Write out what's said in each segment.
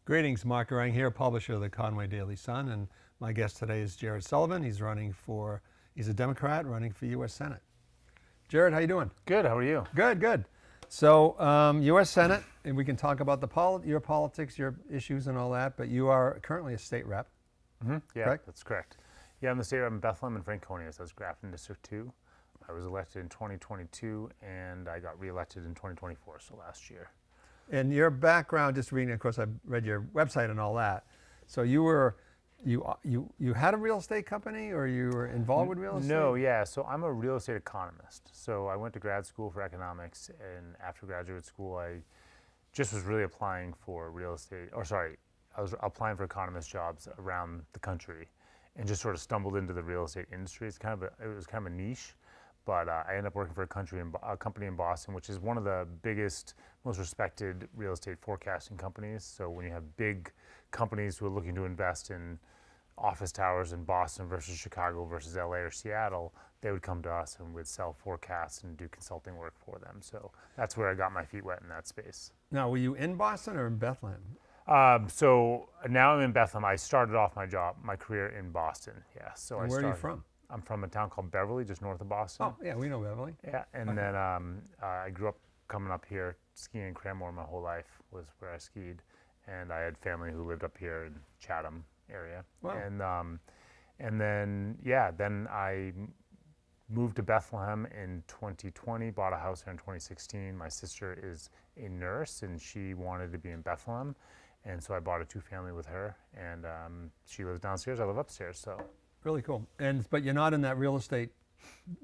Greetings, Mark Rang here, publisher of the Conway Daily Sun, and my guest today is Jared Sullivan. He's a Democrat running for U.S. Senate. Jared, how you doing? Good, how are you? Good, good. So, U.S. Senate, and we can talk about your politics, your issues and all that, but you are currently a state rep. Mm-hmm. Yeah, correct? That's correct. Yeah, I'm the state rep in Bethlehem and Franconia, so I was Grafton District 2. I was elected in 2022, and I got reelected in 2024, so last year. And your background, just reading, of course, I read your website and all that. So you had a real estate company, or you were involved with real estate? No, yeah. So I'm a real estate economist. So I went to grad school for economics, and after graduate school, I just was really applying for real estate. I was applying for economist jobs around the country, and just sort of stumbled into the real estate industry. It was kind of a niche. But I ended up working for a company in Boston, which is one of the biggest, most respected real estate forecasting companies. So when you have big companies who are looking to invest in office towers in Boston versus Chicago versus LA or Seattle, they would come to us and we'd sell forecasts and do consulting work for them. So that's where I got my feet wet in that space. Now, were you in Boston or in Bethlehem? So now I'm in Bethlehem. I started off my career in Boston. Yeah. So and where are you from? I'm from a town called Beverly, just north of Boston. Oh, yeah, we know Beverly. Yeah, and then I grew up coming up here, skiing in Cranmore my whole life was where I skied. And I had family who lived up here in Chatham area. Wow. And then I moved to Bethlehem in 2020, bought a house here in 2016. My sister is a nurse and she wanted to be in Bethlehem. And so I bought a two-family with her, and she lives downstairs, I live upstairs, so. Really cool. But you're not in that real estate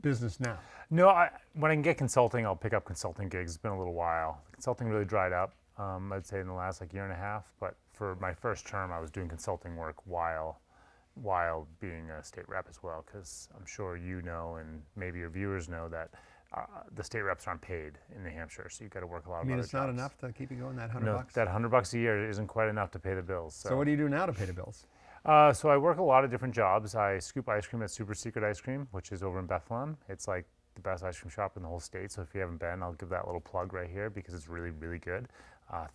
business now? No, when I can get consulting, I'll pick up consulting gigs. It's been a little while. Consulting really dried up, I'd say in the last year and a half. But for my first term, I was doing consulting work while being a state rep as well, because I'm sure you know, and maybe your viewers know, that the state reps aren't paid in New Hampshire, so you've got to work a lot of other jobs. It's not enough to keep you going, that $100 No, bucks? that $100 a year isn't quite enough to pay the bills. So what do you do now to pay the bills? So I work a lot of different jobs. I scoop ice cream at Super Secret Ice Cream, which is over in Bethlehem. It's like the best ice cream shop in the whole state. So if you haven't been, I'll give that little plug right here because it's really, really good.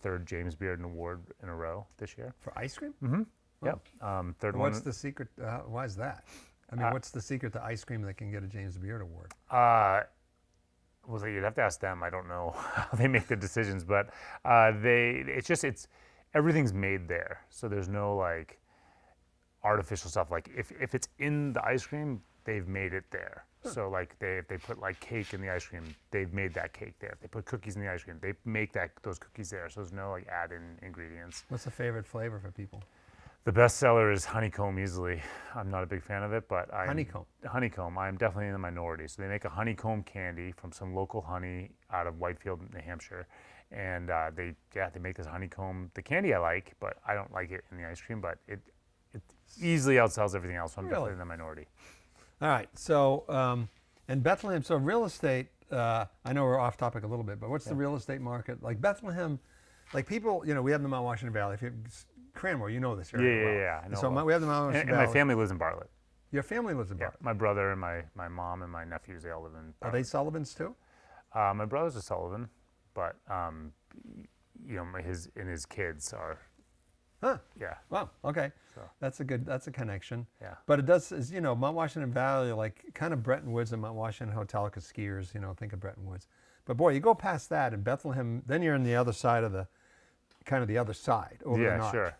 Third James Bearden Award in a row this year. For ice cream? Mm-hmm. Oh. Yep. Third one. What's the secret? Why is that? I mean, what's the secret to ice cream that can get a James Beard Award? Well, you'd have to ask them. I don't know how they make the decisions, but everything's made there. So there's no like artificial stuff. Like if it's in the ice cream, they've made it there. So like if they put like cake in the ice cream, they've made that cake there. If they put cookies in the ice cream, they make those cookies there. So there's no like add-in ingredients. What's the favorite flavor for people? The best seller is honeycomb easily. I'm not a big fan of it, but honeycomb. I'm definitely in the minority. So they make a honeycomb candy from some local honey out of Whitefield, New Hampshire. And they make this honeycomb. The candy I like, but I don't like it in the ice cream, but it easily outsells everything else, so I'm definitely in the minority. All right, so in Bethlehem, so real estate, I know we're off topic a little bit, but what's the real estate market? Like Bethlehem, like people, we have the Mount Washington Valley. If you Cranmore, you know this area well. Yeah, I know. So we have the Mount Washington Valley. And my family lives in Bartlett. Your family lives in Bartlett? My brother and my mom and my nephews, they all live in Bartlett. Are they Sullivans too? My brother's a Sullivan, but his kids are. Huh. Yeah. Wow. Okay. So. That's a connection. Yeah. But it does, Mount Washington Valley, like kind of Bretton Woods and Mount Washington Hotel, because skiers, think of Bretton Woods. But boy, you go past that in Bethlehem, then you're on the other side of the other side over the notch. Sure.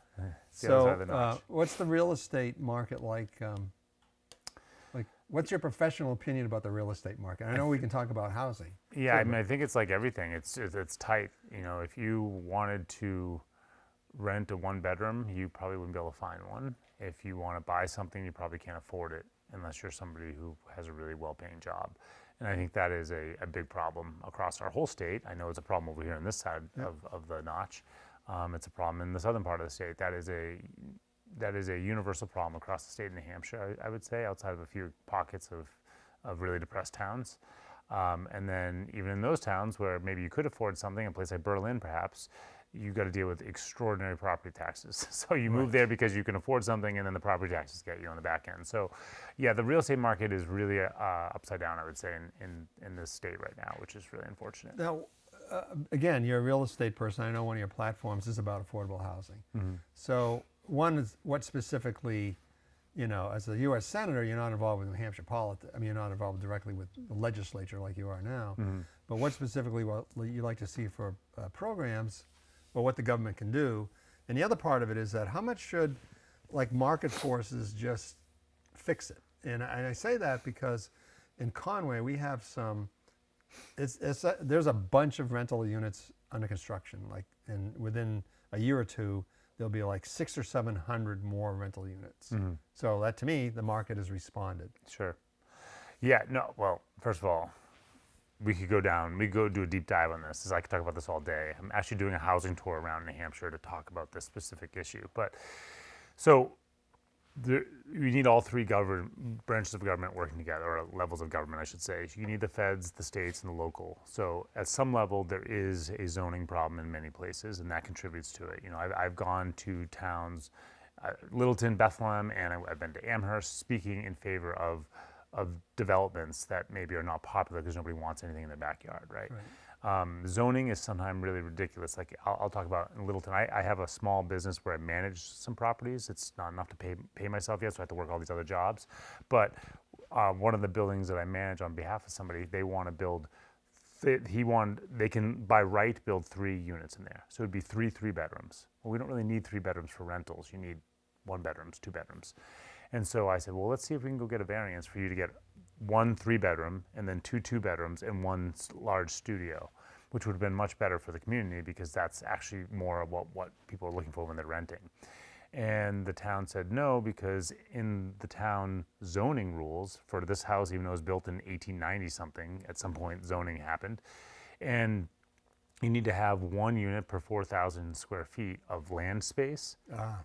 So what's the real estate market like? What's your professional opinion about the real estate market? I know we can talk about housing. Yeah, too, I mean, I think it's like everything. It's tight. If you wanted to rent a one-bedroom, you probably wouldn't be able to find one. If you want to buy something, you probably can't afford it unless you're somebody who has a really well-paying job. And I think that is a big problem across our whole state. I know it's a problem over here on this side of the notch. It's a problem in the southern part of the state. That is a universal problem across the state of New Hampshire, I would say, outside of a few pockets of really depressed towns. And then even in those towns where maybe you could afford something, a place like Berlin perhaps, you've got to deal with extraordinary property taxes. So you move there because you can afford something, and then the property taxes get you on the back end. So yeah, the real estate market is really upside down, I would say, in this state right now, which is really unfortunate. Now, again, you're a real estate person. I know one of your platforms is about affordable housing. Mm-hmm. So one is what specifically, as a U.S. Senator, you're not involved with New Hampshire politics. I mean, you're not involved directly with the legislature like you are now. Mm-hmm. But what specifically what you like to see for programs, or what the government can do? And the other part of it is that how much should, like, market forces just fix it? And I say that because in Conway we have some. There's a bunch of rental units under construction. Like, and within a year or two, there'll be like 600 or 700 more rental units. Mm-hmm. So that, to me, the market has responded. Sure. Yeah. No. Well, first of all, we could go do a deep dive on this. I could talk about this all day. I'm actually doing a housing tour around New Hampshire to talk about this specific issue. But so you need all three branches of government working together, or levels of government, I should say. You need the feds, the states, and the local. So at some level, there is a zoning problem in many places, and that contributes to it. I've gone to towns, Littleton, Bethlehem, and I've been to Amherst, speaking in favor of developments that maybe are not popular because nobody wants anything in their backyard, right? Zoning is sometimes really ridiculous. Like, I'll talk about in Littleton, I have a small business where I manage some properties. It's not enough to pay myself yet, so I have to work all these other jobs. But one of the buildings that I manage on behalf of somebody, they want to build, they can by right build 3 units in there. So it'd be 3 3-bedrooms. Well, we don't really need 3 bedrooms for rentals. You need 1 bedrooms, 2 bedrooms. And so I said, well, let's see if we can go get a variance for you to get 1 3-bedroom and then 2 2-bedrooms and 1 large studio, which would have been much better for the community because that's actually more of what people are looking for when they're renting. And the town said no, because in the town zoning rules for this house, even though it was built in 1890 something, at some point zoning happened, and you need to have 1 unit per 4,000 square feet of land space.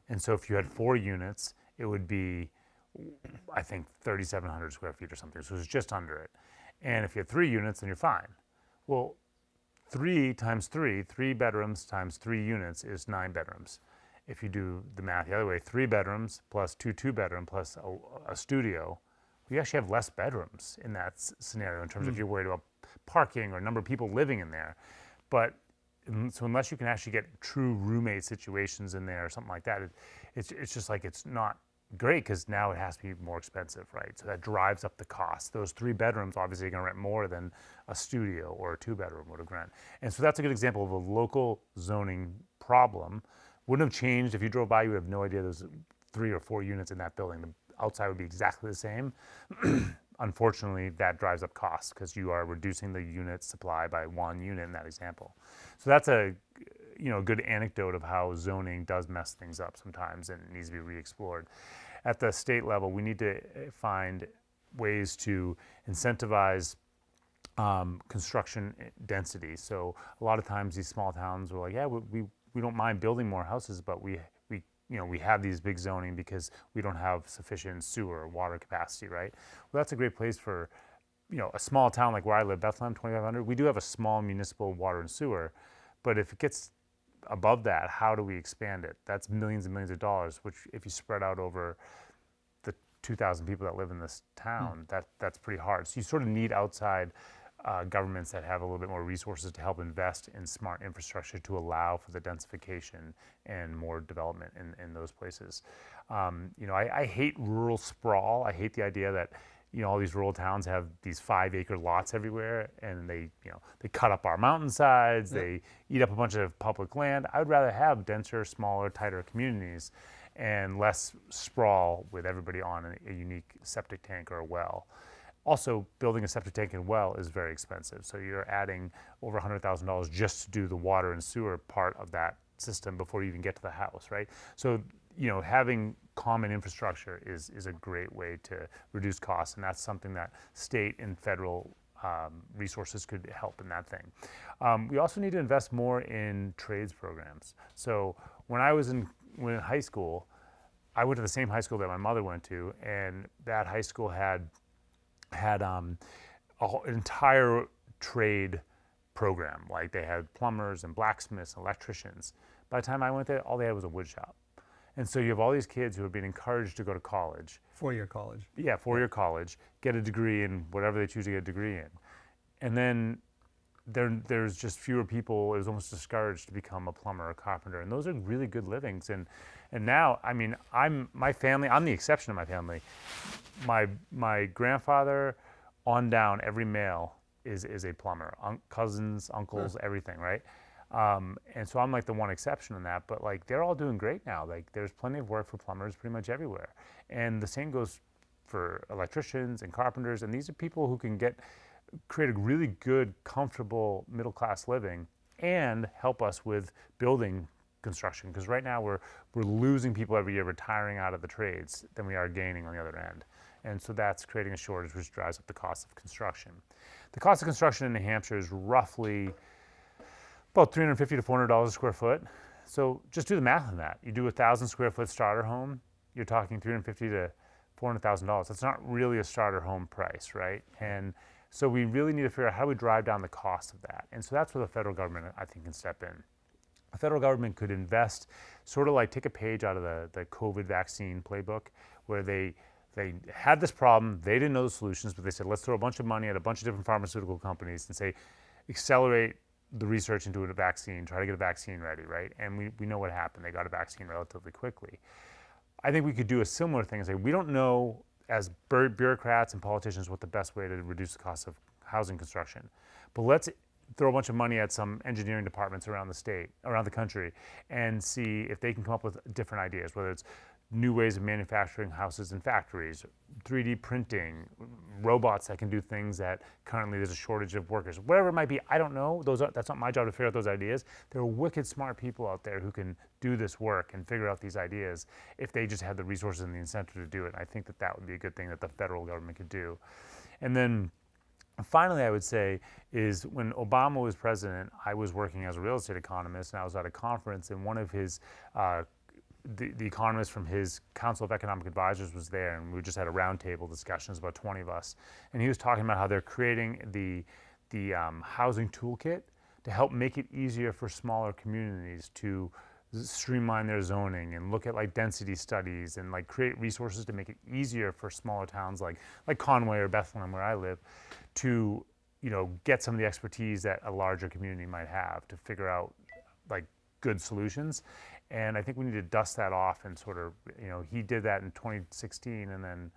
And so if you had 4 units, it would be, I think, 3,700 square feet or something. So it was just under it. And if you have 3 units, then you're fine. Well, 3 times 3, 3 bedrooms times 3 units is 9 bedrooms. If you do the math the other way, 3 bedrooms plus 2 2-bedroom plus a studio, you actually have less bedrooms in that scenario in terms of if you're worried about parking or number of people living in there. But so unless you can actually get true roommate situations in there or something like that, it's just like, it's not great, because now it has to be more expensive, right? So that drives up the cost. Those 3 bedrooms obviously are going to rent more than a studio or a 2-bedroom would have rent. And so that's a good example of a local zoning problem. Wouldn't have changed if you drove by. You would have no idea there's 3 or 4 units in that building. The outside would be exactly the same. Unfortunately, that drives up costs because you are reducing the unit supply by 1 unit in that example. So that's a good anecdote of how zoning does mess things up sometimes, and it needs to be re-explored. At the state level, we need to find ways to incentivize construction density. So a lot of times these small towns are like, yeah, we don't mind building more houses, but we have these big zoning because we don't have sufficient sewer or water capacity, right? Well, that's a great place for, a small town like where I live, Bethlehem, 2,500. We do have a small municipal water and sewer, but if it gets above that, how do we expand it? That's millions and millions of dollars, which if you spread out over the 2,000 people that live in this town, that's pretty hard. So you sort of need outside governments that have a little bit more resources to help invest in smart infrastructure to allow for the densification and more development in those places. I hate rural sprawl. I hate the idea that all these rural towns have these 5-acre lots everywhere, and they cut up our mountainsides. Yep. They eat up a bunch of public land. I would rather have denser, smaller, tighter communities and less sprawl with everybody on a unique septic tank or a well. Also, building a septic tank and well is very expensive. So you're adding over $100,000 just to do the water and sewer part of that system before you even get to the house, right? So, having common infrastructure is a great way to reduce costs, and that's something that state and federal resources could help in that thing. We also need to invest more in trades programs. So when I was in high school, I went to the same high school that my mother went to, and that high school had an entire trade program. Like, they had plumbers and blacksmiths and electricians. By the time I went there, all they had was a wood shop. And so you have all these kids who are being encouraged to go to college. 4-year college. Yeah, 4-year college, get a degree in whatever they choose to get a degree in. And then there's just fewer people. It was almost discouraged to become a plumber or a carpenter, and those are really good livings. And now, I mean, my family. I'm the exception of my family. My grandfather, on down, every male is a plumber. Cousins, uncles, everything, right? And so I'm like the one exception in that. But like they're all doing great now. Like there's plenty of work for plumbers pretty much everywhere, and the same goes for electricians and carpenters. And these are people who can create a really good, comfortable middle-class living and help us with building construction. Because right now we're losing people every year retiring out of the trades than we are gaining on the other end. And so that's creating a shortage, which drives up the cost of construction. The cost of construction in New Hampshire is roughly about $350 to $400 a square foot. So just do the math on that. You do a 1,000 square foot starter home, you're talking $350,000 to $400,000. That's not really a starter home price, right? And so we really need to figure out how do we drive down the cost of that. And so that's where the federal government, I think, can step in. The federal government could invest, sort of like take a page out of the COVID vaccine playbook, where they had this problem, they didn't know the solutions, but they said, let's throw a bunch of money at a bunch of different pharmaceutical companies and say, accelerate the research into a vaccine, try to get a vaccine ready, right? And we know what happened. They got a vaccine relatively quickly. I think we could do a similar thing and say, we don't know as bureaucrats and politicians what the best way to reduce the cost of housing construction, but let's throw a bunch of money at some engineering departments around the country, and see if they can come up with different ideas, whether it's new ways of manufacturing houses and factories, 3D printing, robots that can do things that currently there's a shortage of workers, whatever it might be. I don't know. That's not my job to figure out those ideas. There are wicked smart people out there who can do this work and figure out these ideas if they just had the resources and the incentive to do it. And I think that would be a good thing that the federal government could do. And then finally, I would say is when Obama was president, I was working as a real estate economist, and I was at a conference, and one of his the economist from his Council of Economic Advisors was there, and we just had a roundtable discussions, about 20 of us, and he was talking about how they're creating the housing toolkit to help make it easier for smaller communities to streamline their zoning and look at like density studies and like create resources to make it easier for smaller towns like Conway or Bethlehem, where I live, to get some of the expertise that a larger community might have to figure out like good solutions. And I think we need to dust that off and sort of, he did that in 2016, and then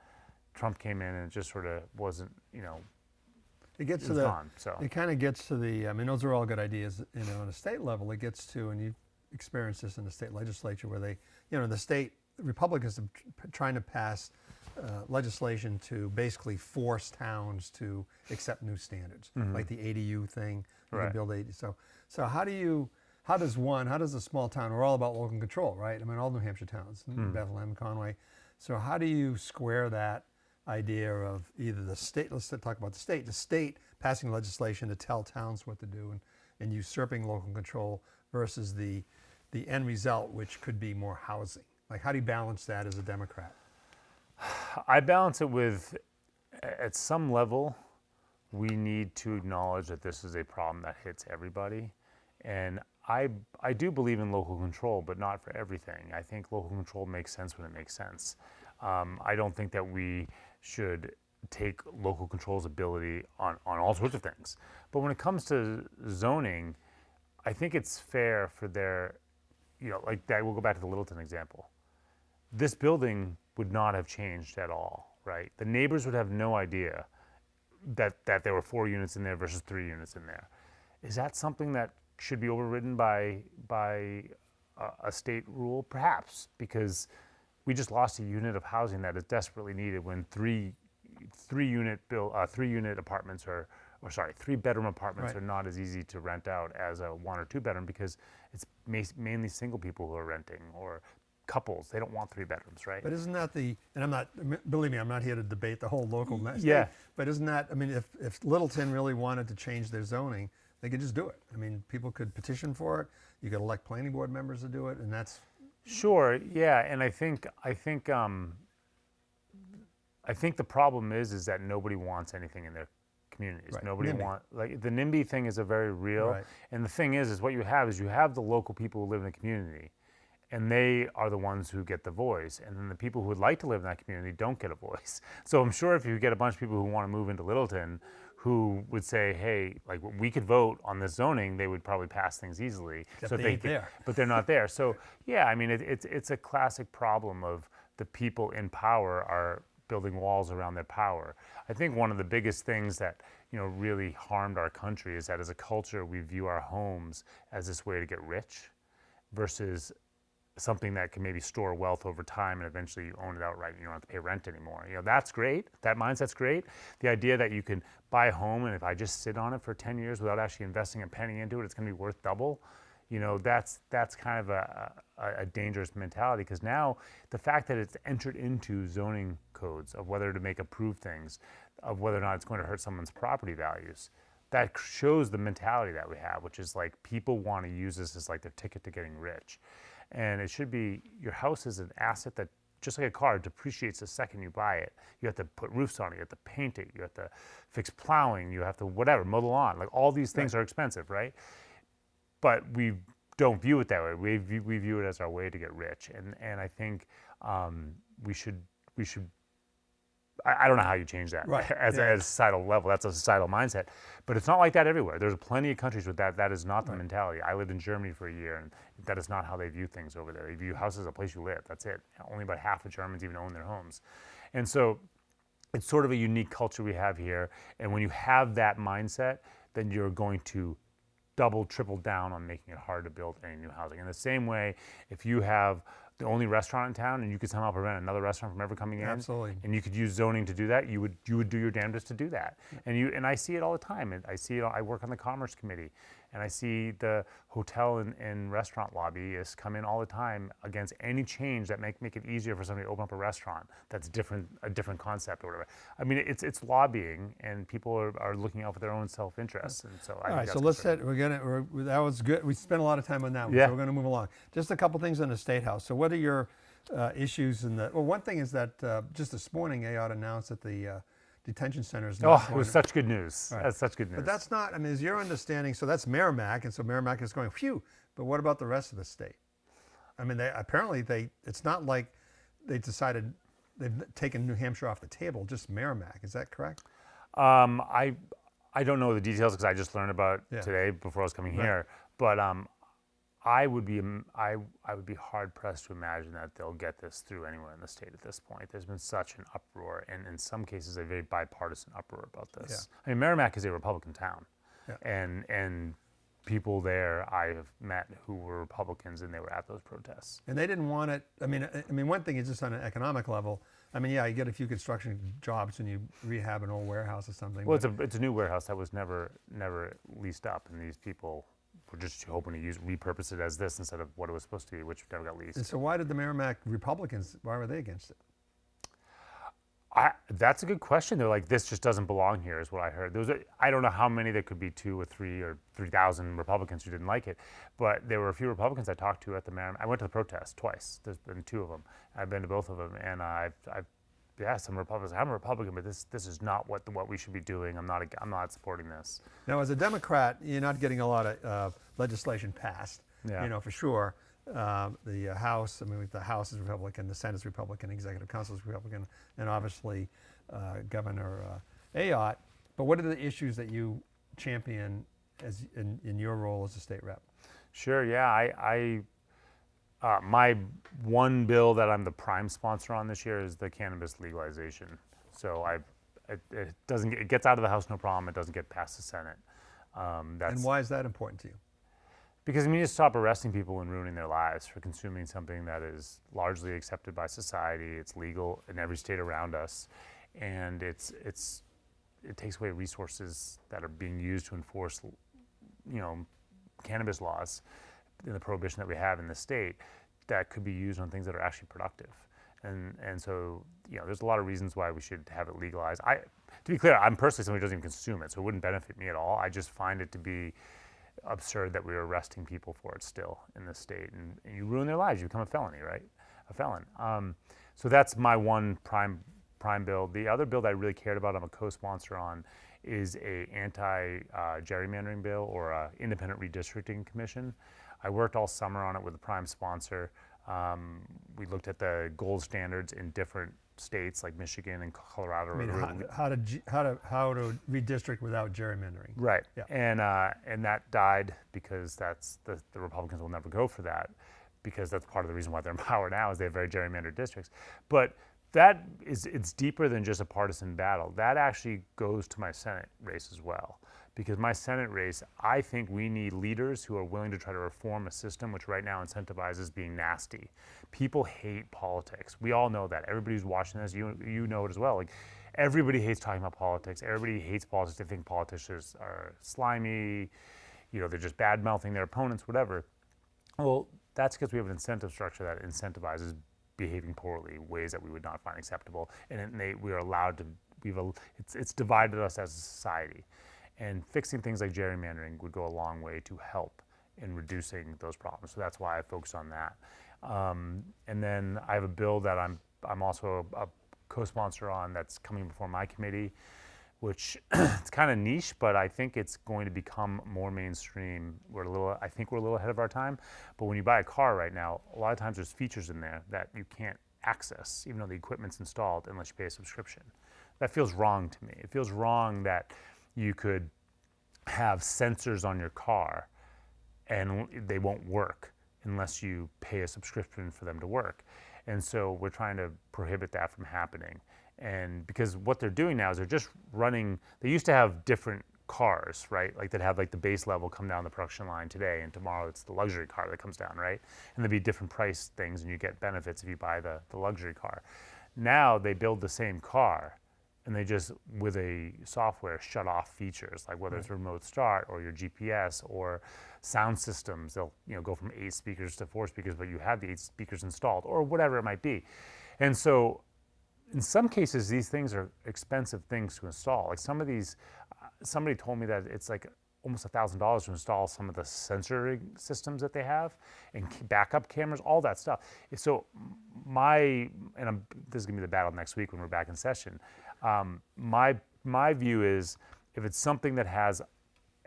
Trump came in and it just sort of wasn't, it gets it to was the, gone. So it kind of gets to the, I mean, those are all good ideas, on a state level. It gets to, and you've experienced this in the state legislature, where they, the state Republicans are trying to pass legislation to basically force towns to accept new standards, like the ADU thing. You can build ADU. So how does a small town, we're all about local control, right? I mean, all New Hampshire towns, Bethlehem, Conway. So how do you square that idea of either the state, let's talk about the state passing legislation to tell towns what to do and usurping local control versus the end result, which could be more housing? Like, how do you balance that as a Democrat? I balance it with, at some level, we need to acknowledge that this is a problem that hits everybody. And I do believe in local control, but not for everything. I think local control makes sense when it makes sense. I don't think that we should take local control's ability on all sorts of things. But when it comes to zoning, I think it's fair for like that. We'll go back to the Littleton example. This building would not have changed at all, right? The neighbors would have no idea that there were 4 units in there versus 3 units in there. Is that something that should be overridden by a state rule? Perhaps, because we just lost a unit of housing that is desperately needed when 3 bedroom apartments are not as easy to rent out as a 1 or 2 bedroom, because it's mainly single people who are renting, or couples. They don't want 3 bedrooms, right? But isn't that believe me, I'm not here to debate the whole local mess. Yeah. But isn't that, I mean, if Littleton really wanted to change their zoning, they could just do it. I mean, people could petition for it. You could elect planning board members to do it, and that's... Sure, yeah, and I think the problem is that nobody wants anything in their communities. Right. Nobody NIMBY. like the NIMBY thing is a very real, Right. and the thing is what you have the local people who live in the community, and they are the ones who get the voice, and then the people who would like to live in that community don't get a voice. So I'm sure if you get a bunch of people who want to move into Littleton, who would say, hey, like we could vote on this zoning, they would probably pass things easily. Except so they they ain't there. But they're not there. So yeah, I mean, it's a classic problem of the people in power are building walls around their power. I think one of the biggest things that really harmed our country is that as a culture we view our homes as this way to get rich versus something that can maybe store wealth over time and eventually you own it outright and you don't have to pay rent anymore. That's great. That mindset's great. The idea that you can buy a home and if I just sit on it for 10 years without actually investing a penny into it, it's going to be worth double. That's kind of a dangerous mentality because now the fact that it's entered into zoning codes of whether to make approved things, of whether or not it's going to hurt someone's property values, that shows the mentality that we have, which is like people want to use this as like their ticket to getting rich. And it should be, your house is an asset that, just like a car, depreciates the second you buy it. You have to put roofs on it, you have to paint it, you have to fix plowing, you have to whatever, mow the lawn. Like all these things are expensive, right? But we don't view it that way. We view it as our way to get rich. And I think we should I don't know how you change that as a societal level. That's a societal mindset. But it's not like that everywhere. There's plenty of countries with that. That is not the mentality. I lived in Germany for a year, and that is not how they view things over there. They view houses as a place you live. That's it. Only about half of Germans even own their homes. And so it's sort of a unique culture we have here. And when you have that mindset, then you're going to double, triple down on making it hard to build any new housing. In the same way, if you have the only restaurant in town and you could somehow prevent another restaurant from ever coming in, and you could use zoning to do that, you would do your damnedest to do that. And I see it all the time. And I see it. I work on the Commerce Committee, and I see the hotel and restaurant lobbyists come in all the time against any change that make it easier for somebody to open up a restaurant that's a different concept or whatever. I mean, it's lobbying, and people are looking out for their own self-interest. And so all right, so let's set. That was good. We spent a lot of time on that one, so we're going to move along. Just a couple things in the State House. So what are your issues in the? Well, one thing is that just this morning, AOT announced that the detention centers. It was such good news. Right. That's such good news. But that's not. I mean, is your understanding? So that's Merrimack, and so Merrimack is going, phew. But what about the rest of the state? I mean, it's not like they decided they've taken New Hampshire off the table. Just Merrimack. Is that correct? I don't know the details because I just learned about it today before I was coming here. But I would be hard pressed to imagine that they'll get this through anywhere in the state at this point. There's been such an uproar, and in some cases a very bipartisan uproar about this. I mean, Merrimack is a Republican town, and people there I have met who were Republicans, and they were at those protests. And they didn't want it. I mean, one thing is just on an economic level. I mean, you get a few construction jobs when you rehab an old warehouse or something. Well, it's a new warehouse that was never leased up, and these people were just hoping to repurpose it as this instead of what it was supposed to be, which never got leased. And so why did the Merrimack Republicans, why were they against it? That's a good question. They're like, this just doesn't belong here, is what I heard. I don't know how many there could be, 2 or 3 or 3,000 Republicans who didn't like it, but there were a few Republicans I talked to at the Merrimack. I went to the protest twice. There's been 2 of them. I've been to both of them, and I've some Republicans. I'm a Republican, but this is not what we should be doing. I'm not supporting this. Now, as a Democrat, you're not getting a lot of legislation passed. For sure. The House, the House is Republican, the Senate is Republican, Executive Council is Republican, and obviously Governor Ayotte. But what are the issues that you champion in your role as a state rep? Sure. Yeah. My one bill that I'm the prime sponsor on this year is the cannabis legalization. So it gets out of the House no problem. It doesn't get past the Senate. And why is that important to you? Because we need to stop arresting people and ruining their lives for consuming something that is largely accepted by society. It's legal in every state around us, and it takes away resources that are being used to enforce, cannabis laws in the prohibition that we have in the state that could be used on things that are actually productive. And so, there's a lot of reasons why we should have it legalized. To be clear, I'm personally somebody who doesn't even consume it, so it wouldn't benefit me at all. I just find it to be absurd that we're arresting people for it still in this state, and you ruin their lives. You become a felony, right? A felon. So that's my one prime bill. The other bill that I really cared about, I'm a co-sponsor on, is a anti-gerrymandering bill or a independent redistricting commission. I worked all summer on it with the prime sponsor. We looked at the gold standards in different states like Michigan and Colorado. I mean, how to redistrict without gerrymandering. Right. Yeah. And that died because that's the Republicans will never go for that, because that's part of the reason why they're in power now is they have very gerrymandered districts. But it's deeper than just a partisan battle. That actually goes to my Senate race as well. Because my Senate race, I think we need leaders who are willing to try to reform a system which right now incentivizes being nasty. People hate politics. We all know that. Everybody who's watching this, you know it as well. Like, everybody hates talking about politics. Everybody hates politics. They think politicians are slimy. They're just bad-mouthing their opponents, whatever. Well, that's because we have an incentive structure that incentivizes behaving poorly, ways that we would not find acceptable, and we are allowed to. It's divided us as a society. And fixing things like gerrymandering would go a long way to help in reducing those problems. So that's why I focus on that. And then I have a bill that I'm also a co-sponsor on that's coming before my committee, which it's kind of niche, but I think it's going to become more mainstream. I think we're a little ahead of our time. But when you buy a car right now, a lot of times there's features in there that you can't access, even though the equipment's installed, unless you pay a subscription. That feels wrong to me. It feels wrong that you could have sensors on your car and they won't work unless you pay a subscription for them to work. And so we're trying to prohibit that from happening. And because what they're doing now is they're just running, they used to have different cars, right? Like they'd have like the base level come down the production line today, and tomorrow it's the luxury car that comes down, right? And there'd be different price things and you get benefits if you buy the luxury car. Now they build the same car, and they just, with a software, shut off features, like whether it's remote start or your GPS or sound systems. They'll go from 8 speakers to 4 speakers, but you have the 8 speakers installed, or whatever it might be. And so in some cases, these things are expensive things to install. Like some of these, somebody told me that it's like almost $1,000 to install some of the sensor systems that they have and backup cameras, all that stuff. So this is gonna be the battle next week when we're back in session. My view is, if it's something that has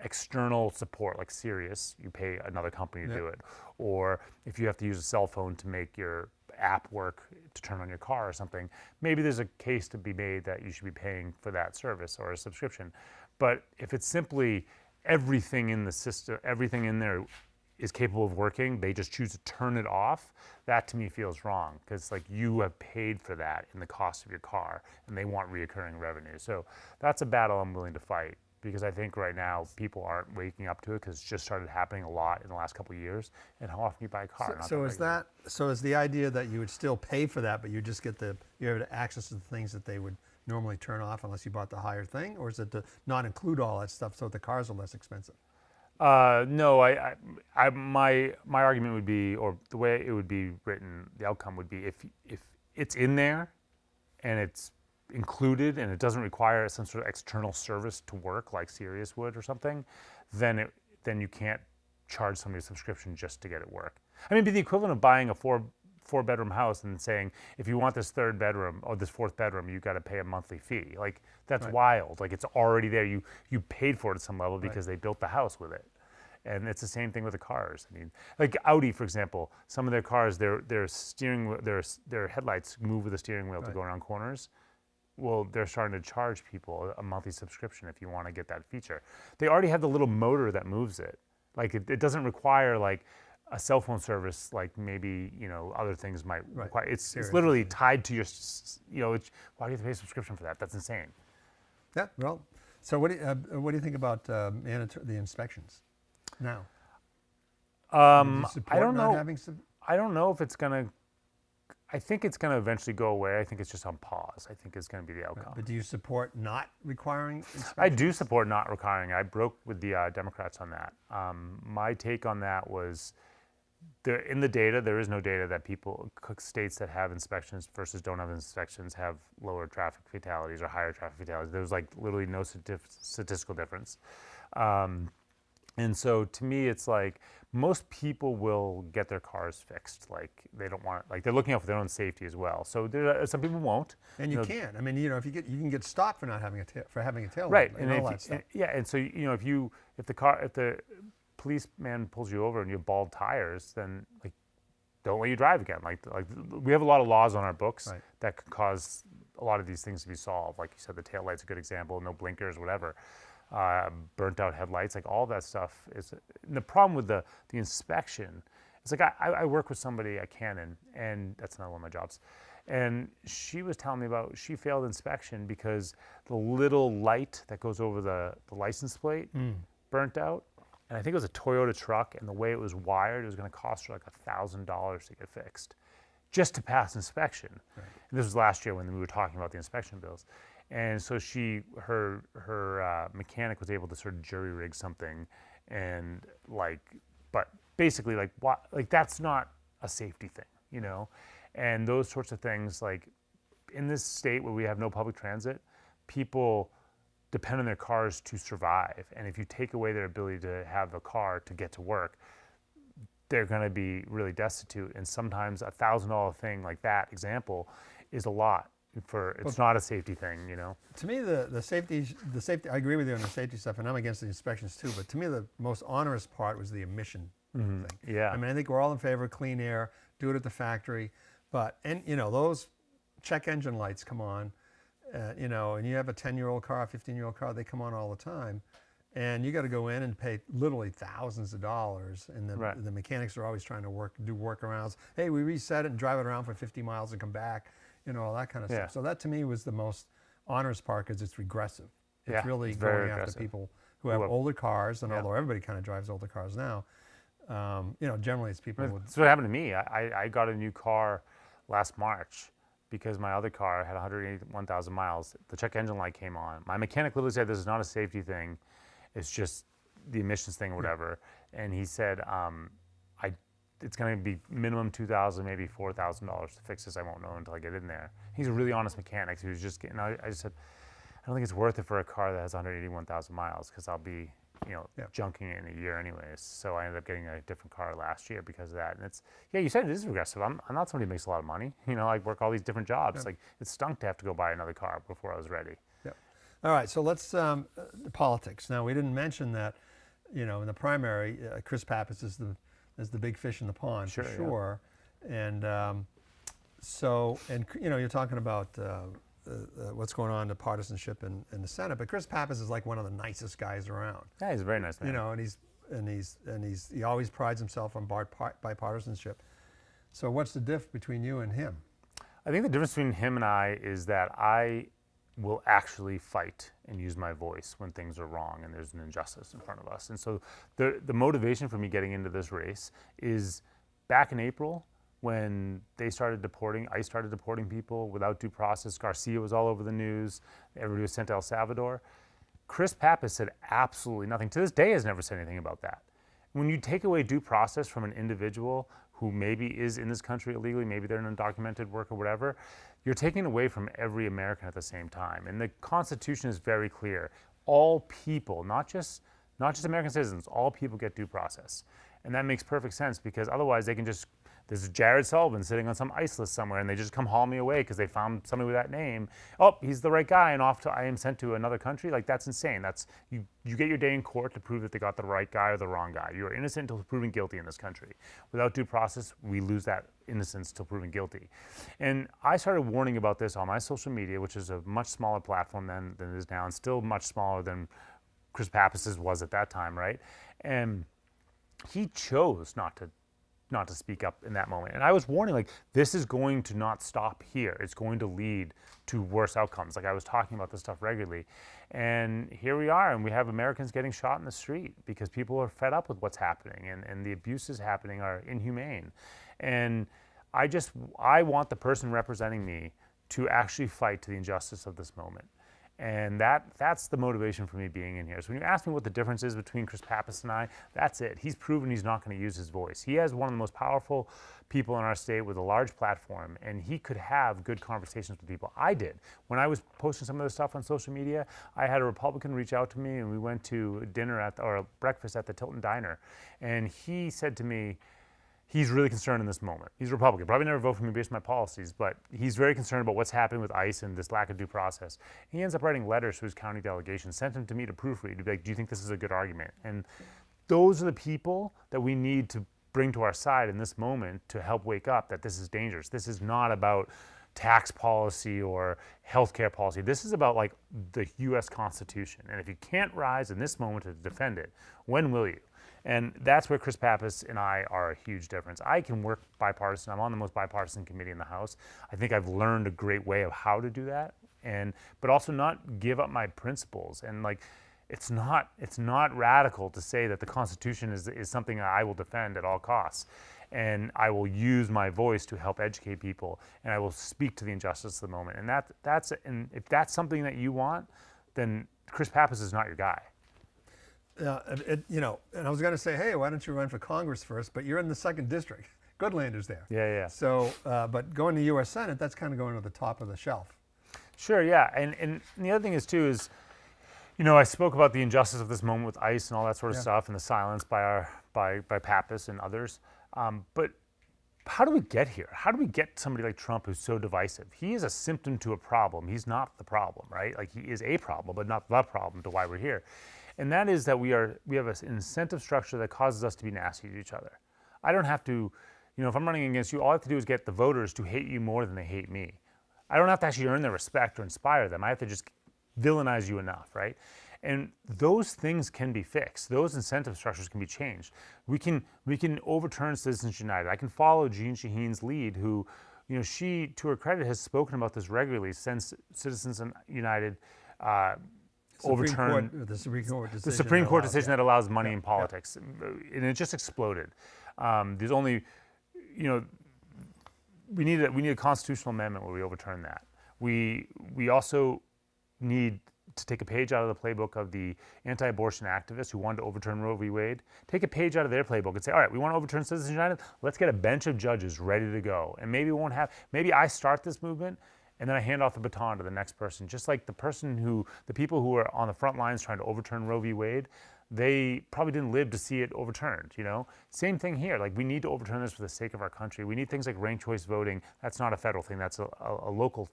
external support, like Sirius, you pay another company to do it. Or if you have to use a cell phone to make your app work to turn on your car or something, maybe there's a case to be made that you should be paying for that service or a subscription. But if it's simply everything in the system, everything in there is capable of working, they just choose to turn it off, that to me feels wrong, because like you have paid for that in the cost of your car and they want reoccurring revenue. So that's a battle I'm willing to fight, because I think right now people aren't waking up to it because it's just started happening a lot in the last couple of years. And how often you buy a car? So is the idea that you would still pay for that, but you just get you have access to the things that they would normally turn off unless you bought the higher thing, or is it to not include all that stuff so the cars are less expensive? No, my argument would be, or the way it would be written, the outcome would be if it's in there and it's included and it doesn't require some sort of external service to work like Sirius would or something, then you can't charge somebody a subscription just to get it work. I mean, it'd be the equivalent of buying a four-bedroom house and saying, if you want this third bedroom or this fourth bedroom, you got to pay a monthly fee. Like, that's wild. Like, it's already there. You paid for it at some level because they built the house with it. And it's the same thing with the cars. I mean, like Audi, for example, some of their cars, their headlights move with the steering wheel to go around corners. Well, they're starting to charge people a monthly subscription if you want to get that feature. They already have the little motor that moves it. Like, it doesn't require like a cell phone service, like maybe other things might require. It's literally tied to your, why do you have to pay a subscription for that? That's insane. Yeah. Well, so what do you think about the inspections now? I don't know. I don't know if it's gonna. I think it's going to eventually go away. I think it's just on pause. I think it's going to be the outcome. Right. But do you support not requiring inspections? I do support not requiring. I broke with the Democrats on that. My take on that was, in the data, there is no data that states that have inspections versus don't have inspections have lower traffic fatalities or higher traffic fatalities. There's like literally no statistical difference. And so to me, it's like most people will get their cars fixed. Like they don't want, like they're looking out for their own safety as well. So some people won't. And you can. I mean, if you can get stopped for not having a tail right, light and all that stuff. And so if the policeman pulls you over and you have bald tires, then like don't let you drive again. Like we have a lot of laws on our books Right. that could cause a lot of these things to be solved. Like you said, the tail light's a good example, no blinkers, whatever. Burnt out headlights, like all that stuff is. And the problem with the inspection, it's like I work with somebody at Canon, and that's another one of my jobs. And she was telling me about she failed inspection because the little light that goes over the license plate burnt out. And I think it was a Toyota truck, and the way it was wired, it was going to cost her like $1,000 to get fixed, just to pass inspection. Right. And this was last year when we were talking about the inspection bills. And so her mechanic was able to sort of jury rig something, and but basically like that's not a safety thing, you know. And those sorts of things, like in this state where we have no public transit, people depend on their cars to survive. And if you take away their ability to have a car to get to work, they're going to be really destitute. And sometimes $1,000 thing like that example is a lot for, it's not a safety thing, you know? To me, the safety, I agree with you on the safety stuff, and I'm against the inspections too, but to me the most onerous part was the emission thing. Yeah. I mean, I think we're all in favor of clean air, do it at the factory, but, and you know, those check engine lights come on, you know, and you have a 10-year-old car, 15-year-old car, they come on all the time. And you got to go in and pay literally thousands of dollars. And the mechanics are always trying to do workarounds. Hey, we reset it and drive it around for 50 miles and come back, you know, all that kind of stuff. So that to me was the most onerous part because it's regressive. It's really going after people who have older cars. And although everybody kind of drives older cars now, you know, generally it's people with. That's what happened to me. I got a new car last March because my other car had 181,000 miles. The check engine light came on. My mechanic literally said, this is not a safety thing. It's just the emissions thing or whatever. And he said, it's going to be minimum $2,000, maybe $4,000 to fix this. I won't know until I get in there. He's a really honest mechanic. So he was just getting, I just said, I don't think it's worth it for a car that has 181,000 miles because I'll be, you know, junking it in a year anyways. So I ended up getting a different car last year because of that. And it's, you said it is regressive. I'm not somebody who makes a lot of money. You know, I work all these different jobs. Like it stunk to have to go buy another car before I was ready. All right, so let's politics. Now we didn't mention that, you know, in the primary, Chris Pappas is the big fish in the pond for sure. And so, and you know, you're talking about what's going on, the partisanship in the Senate, but Chris Pappas is like one of the nicest guys around. Yeah, he's a very nice man. You know, and he always prides himself on bipartisanship. So what's the diff between you and him? I think the difference between him and I is that I will actually fight and use my voice when things are wrong and there's an injustice in front of us. And so the motivation for me getting into this race is back in April when ICE started deporting people without due process. Garcia was all over the news. Everybody was sent to El Salvador. Chris Pappas said absolutely nothing. To this day has never said anything about that. When you take away due process from an individual who maybe is in this country illegally, maybe they're an undocumented worker, whatever, you're taking away from every American at the same time. And the Constitution is very clear. All people, not just American citizens, all people get due process. And that makes perfect sense because otherwise they can just, there's Jared Sullivan sitting on some ICE list somewhere and they just come haul me away because they found somebody with that name. Oh, he's the right guy and I am sent to another country. Like that's insane. That's, you get your day in court to prove that they got the right guy or the wrong guy. You are innocent until proven guilty in this country. Without due process, we lose that innocence till proven guilty. And I started warning about this on my social media, which is a much smaller platform than it is now and still much smaller than Chris Pappas's was at that time, right? And he chose not to speak up in that moment. And I was warning, like, this is going to not stop here. It's going to lead to worse outcomes. Like I was talking about this stuff regularly. And here we are, and we have Americans getting shot in the street because people are fed up with what's happening and the abuses happening are inhumane. And I want the person representing me to actually fight to the injustice of this moment. And that's the motivation for me being in here. So when you ask me what the difference is between Chris Pappas and I, that's it. He's proven he's not going to use his voice. He has one of the most powerful people in our state with a large platform, and he could have good conversations with people. I did. When I was posting some of this stuff on social media, I had a Republican reach out to me, and we went to dinner or breakfast at the Tilton Diner. And he said to me, he's really concerned in this moment. He's a Republican, probably never vote for me based on my policies, but he's very concerned about what's happening with ICE and this lack of due process. He ends up writing letters to his county delegation, sent them to me to proofread, to be like, do you think this is a good argument? And those are the people that we need to bring to our side in this moment to help wake up that this is dangerous. This is not about tax policy or healthcare policy. This is about like the U.S. Constitution. And if you can't rise in this moment to defend it, when will you? And that's where Chris Pappas and I are a huge difference. I can work bipartisan. I'm on the most bipartisan committee in the House. I think I've learned a great way of how to do that, but also not give up my principles. And like, it's not radical to say that the Constitution is something that I will defend at all costs. And I will use my voice to help educate people, and I will speak to the injustice of the moment. And if that's something that you want, then Chris Pappas is not your guy. You know, and I was going to say, hey, why don't you run for Congress first? But you're in the 2nd district. Goodlander's there. Yeah. So, but going to U.S. Senate, that's kind of going to the top of the shelf. Sure, yeah. And the other thing is, too, is, you know, I spoke about the injustice of this moment with ICE and all that sort of stuff, and the silence by Pappas and others. But how do we get here? How do we get somebody like Trump who's so divisive? He is a symptom to a problem. He's not the problem, right? Like, he is a problem, but not the problem to why we're here. And that is that we have an incentive structure that causes us to be nasty to each other. I don't have to, you know, if I'm running against you, all I have to do is get the voters to hate you more than they hate me. I don't have to actually earn their respect or inspire them. I have to just villainize you enough, right? And those things can be fixed. Those incentive structures can be changed. We can overturn Citizens United. I can follow Jeanne Shaheen's lead, who, you know, she, to her credit, has spoken about this regularly since Citizens United overturned the Supreme Court decision that allows money in politics, and it just exploded. There's only, you know, we need a constitutional amendment where we overturn that. We also need to take a page out of the playbook of the anti-abortion activists who wanted to overturn Roe v. Wade. Take a page out of their playbook and say, all right, we want to overturn Citizens United. Let's get a bench of judges ready to go. And maybe I start this movement, and then I hand off the baton to the next person. Just like the people who are on the front lines trying to overturn Roe v. Wade, they probably didn't live to see it overturned, you know? Same thing here. Like, we need to overturn this for the sake of our country. We need things like ranked choice voting. That's not a federal thing. That's a local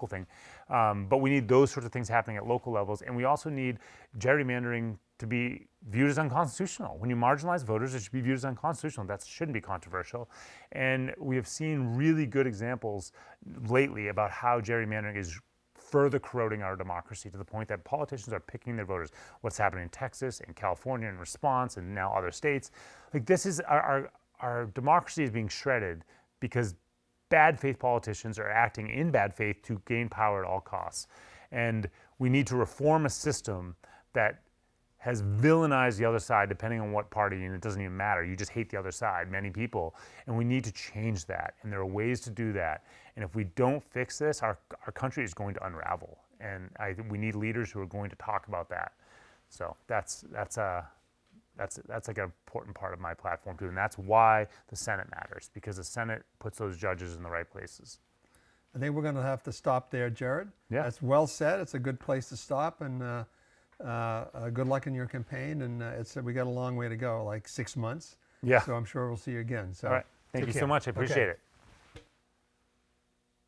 thing. But we need those sorts of things happening at local levels. And we also need gerrymandering to be viewed as unconstitutional. When you marginalize voters, it should be viewed as unconstitutional. That shouldn't be controversial. And we have seen really good examples lately about how gerrymandering is further corroding our democracy to the point that politicians are picking their voters. What's happening in Texas and California in response, and now other states. Like, this is our democracy is being shredded because bad faith politicians are acting in bad faith to gain power at all costs. And we need to reform a system that has villainized the other side, depending on what party, and it doesn't even matter. You just hate the other side, many people. And we need to change that. And there are ways to do that. And if we don't fix this, our country is going to unravel. And we need leaders who are going to talk about that. So that's like an important part of my platform too. And that's why the Senate matters, because the Senate puts those judges in the right places. I think we're going to have to stop there, Jared. Yeah. That's well said. It's a good place to stop. And good luck in your campaign. And we got a long way to go, like 6 months. Yeah. So I'm sure we'll see you again. So all right. Thank you so much. I appreciate it.